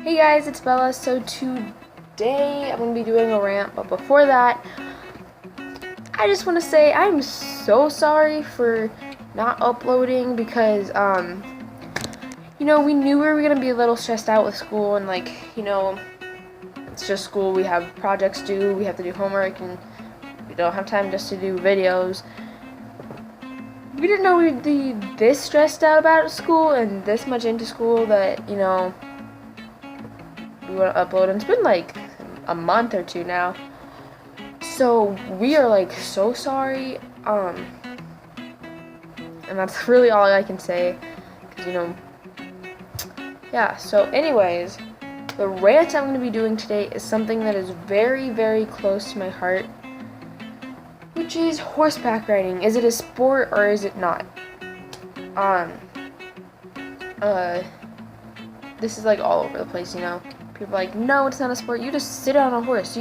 Hey guys, it's Bella. So today I'm going to be doing a rant, but before that, I just want to say I'm so sorry for not uploading because, we knew we were going to be a little stressed out with school and it's just school. We have projects due, we have to do homework, and we don't have time just to do videos. We didn't know we'd be this stressed out about school and this much into school that, we want to upload, and it's been like a month or two now, so we are like so sorry, and that's really all I can say, because yeah. So anyways, the rant I'm going to be doing today is something that is very, very close to my heart, which is horseback riding. Is it a sport or is it not? This is like all over the place, People are like, no, it's not a sport. You just sit on a horse.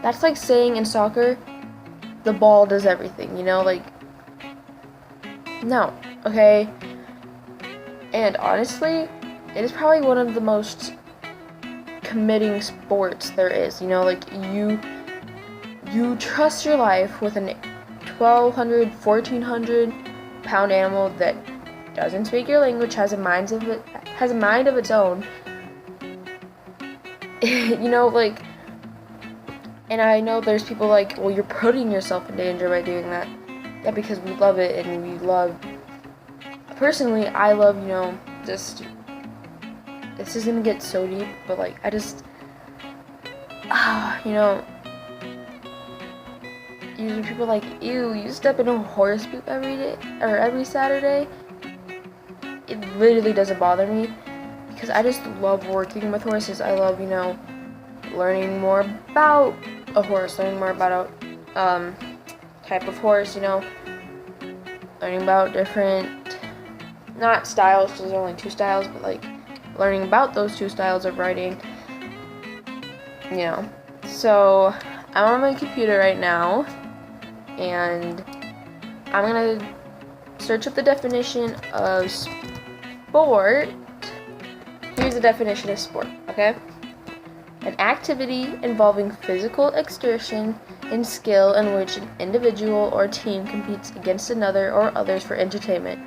That's like saying in soccer, the ball does everything, no, okay? And honestly, it is probably one of the most committing sports there is, you trust your life with an 1,200, 1,400 pound animal that doesn't speak your language, has a mind of its own. And I know there's people like, well, you're putting yourself in danger by doing that. Yeah, because we love it, and personally, I love, this is gonna get so deep, but usually people are like, ew, you step in a horse poop every day, or every Saturday. It literally doesn't bother me, because I just love working with horses. I love, learning more about a horse, learning more about a type of horse, learning about different, not styles, because there's only two styles, but learning about those two styles of riding, So I'm on my computer right now, and I'm gonna search up the definition of sport. Here's the definition of sport, okay? An activity involving physical exertion and skill in which an individual or team competes against another or others for entertainment.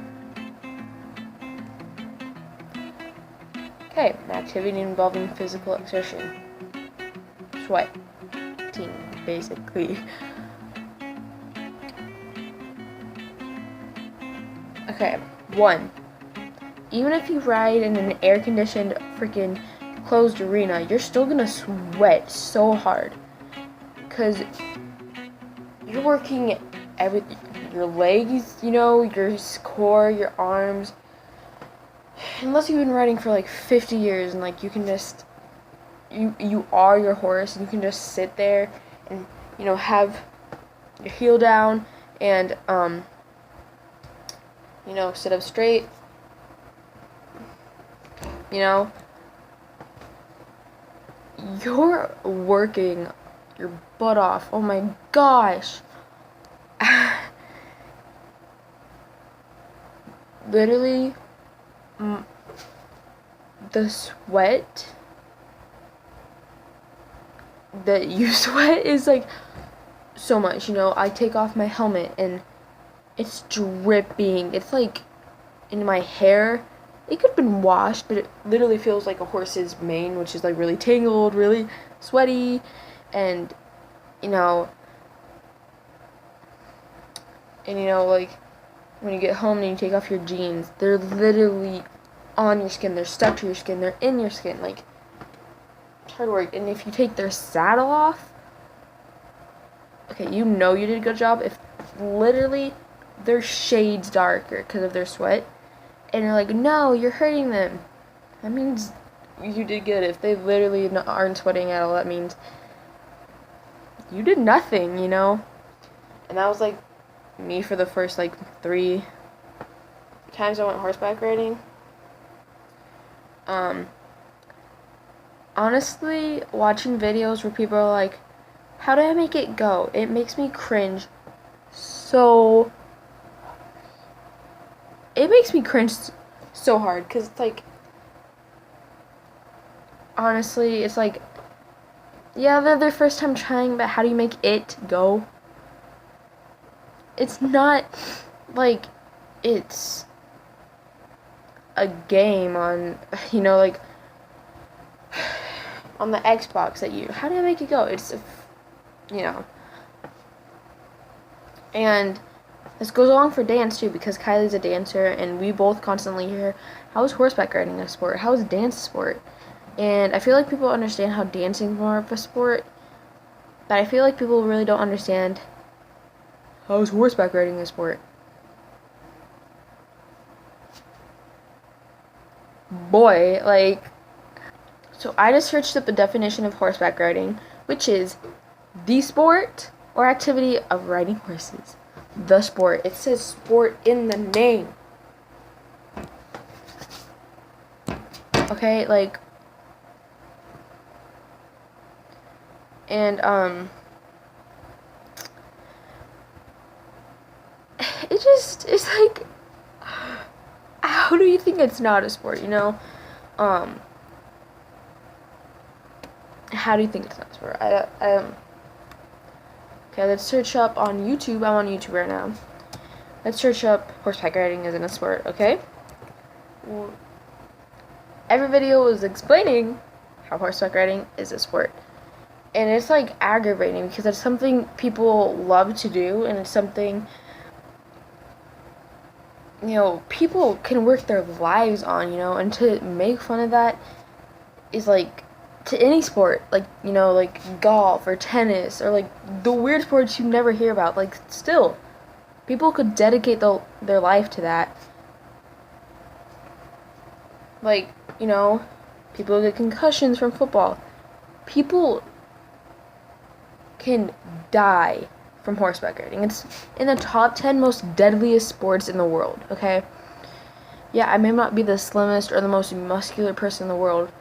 Okay, an activity involving physical exertion. Sweating, basically. Okay, 1. Even if you ride in an air-conditioned freaking closed arena, you're still gonna sweat so hard, because you're working your legs, your core, your arms. Unless you've been riding for 50 years and you can just you are your horse, and you can just sit there and have your heel down and sit up straight, you're working your butt off. Oh my gosh. Literally, the sweat that you sweat is so much, I take off my helmet and it's dripping. It's in my hair. It could have been washed, but it literally feels like a horse's mane, which is really tangled, really sweaty, and when you get home and you take off your jeans, they're literally on your skin, they're stuck to your skin, they're in your skin, it's hard work. And if you take their saddle off, okay, you did a good job. If literally their shades darker because of their sweat, and you're like, no, you're hurting them, that means you did good. If they literally aren't sweating at all, that means you did nothing, And that was me for the first 3 times I went horseback riding. Honestly, watching videos where people are like, how do I make it go? It makes me cringe so it makes me cringe so hard, because it's like, honestly, it's like, yeah, they're their first time trying, but how do you make it go? It's not like it's a game on, like on the Xbox how do I make it go? It's, and this goes along for dance too, because Kylie's a dancer, and we both constantly hear, how is horseback riding a sport? How is dance a sport? And I feel like people understand how dancing is more of a sport, but I feel like people really don't understand how is horseback riding a sport. Boy, like, so I just searched up the definition of horseback riding, which is the sport or activity of riding horses. The sport. It says sport in the name. Okay, like, and it's like, how do you think it's not a sport, how do you think it's not a sport? Okay, let's search up on YouTube. I'm on YouTube right now. Let's search up horseback riding isn't a sport, okay? Every video was explaining how horseback riding is a sport. And it's like aggravating, because it's something people love to do, and it's something, people can work their lives on, and to make fun of that is like, to any sport, like, like golf or tennis or like the weird sports you never hear about, like, still, people could dedicate their life to that. Like, people get concussions from football. People can die from horseback riding. It's in the top 10 most deadliest sports in the world, okay? Yeah, I may not be the slimmest or the most muscular person in the world,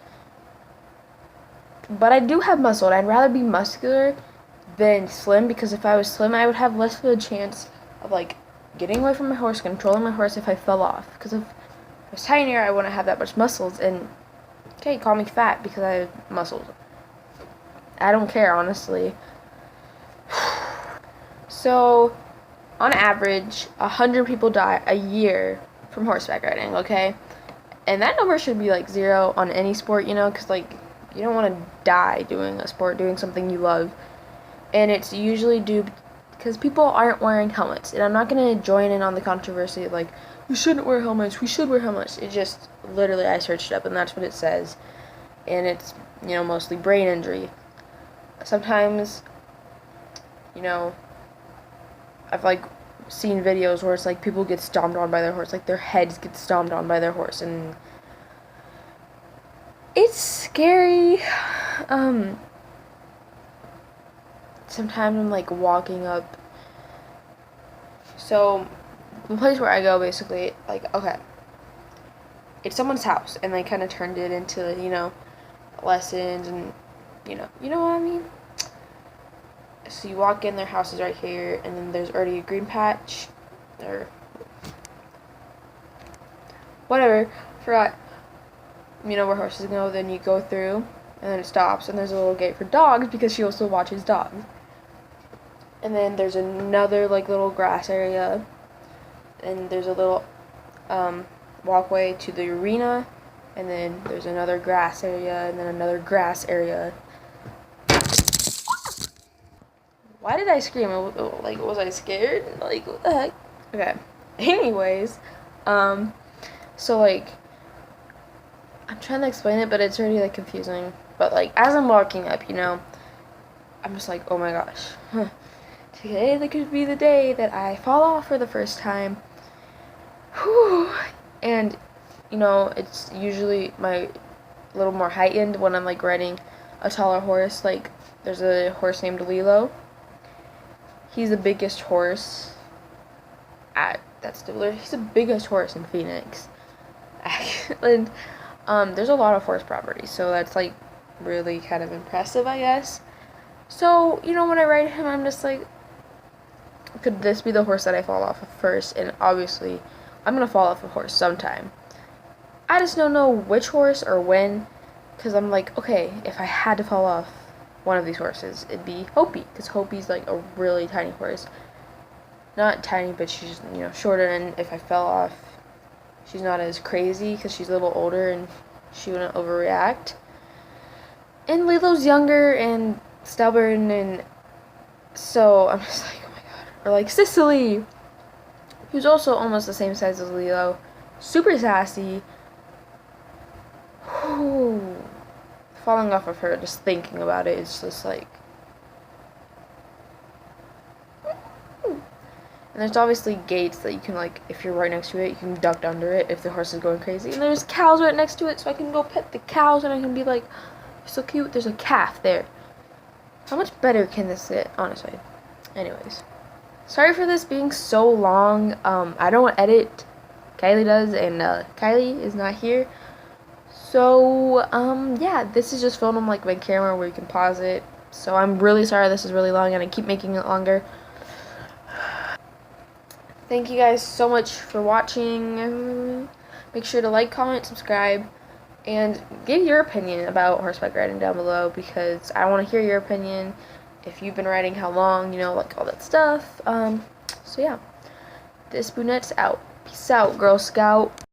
but I do have muscle, and I'd rather be muscular than slim, because if I was slim, I would have less of a chance of, like, getting away from my horse, controlling my horse if I fell off. Because if I was tinier, I wouldn't have that much muscles, and, okay, call me fat because I have muscles. I don't care, honestly. So, on average, 100 people die a year from horseback riding, okay? And that number should be, like, 0 on any sport, because, like, you don't want to die doing a sport, doing something you love. And it's usually due because people aren't wearing helmets. And I'm not going to join in on the controversy of, like, we shouldn't wear helmets, we should wear helmets. It just, literally, I searched it up, and that's what it says. And it's, mostly brain injury. Sometimes, I've, like, seen videos where it's, like, people get stomped on by their horse. Like, their heads get stomped on by their horse, and it's scary. Sometimes I'm, like, walking up. So, the place where I go, basically, like, okay, it's someone's house, and they kind of turned it into, lessons, and, you know what I mean? So you walk in, their house is right here, and then there's already a green patch, or whatever, forgot, where horses go. Then you go through, and then it stops, and there's a little gate for dogs, because she also watches dogs. And then there's another, like, little grass area, and there's a little walkway to the arena, and then there's another grass area, and then another grass area. Why did I scream? Like, was I scared? Like, what the heck? Okay. Anyways, so, like, I'm trying to explain it, but it's already, like, confusing. But, like, as I'm walking up, I'm just like, oh my gosh. Today could be the day that I fall off for the first time. Whew. And, it's usually a little more heightened when I'm, like, riding a taller horse. Like, there's a horse named Lilo. He's the biggest horse he's the biggest horse in Phoenix. And there's a lot of horse property, so that's, like, really kind of impressive, I guess. So, when I ride him, I'm just like, could this be the horse that I fall off of first? And obviously, I'm gonna fall off a horse sometime. I just don't know which horse or when, because I'm like, okay, if I had to fall off one of these horses, it'd be Hopi, because Hopi's like a really tiny horse. Not tiny, but she's, you know, shorter, and if I fell off, she's not as crazy because she's a little older and she wouldn't overreact. And Lilo's younger and stubborn, and so I'm just like, oh my god. Or like Sicily, who's also almost the same size as Lilo, super sassy. Whew. Falling off of her, just thinking about it, it's just like. And there's obviously gates that you can, like, if you're right next to it, you can duck under it if the horse is going crazy. And there's cows right next to it, so I can go pet the cows and I can be like, you're so cute, there's a calf there. How much better can this get, honestly? Anyways. Sorry for this being so long. I don't edit. Kylie does, and Kylie is not here. So, yeah, this is just filmed on, like, my camera where you can pause it. So I'm really sorry this is really long, and I keep making it longer. Thank you guys so much for watching. Make sure to like, comment, subscribe, and give your opinion about horseback riding down below, because I want to hear your opinion. If you've been riding, how long, you know, like all that stuff. So yeah, this brunette's out. Peace out, Girl Scout.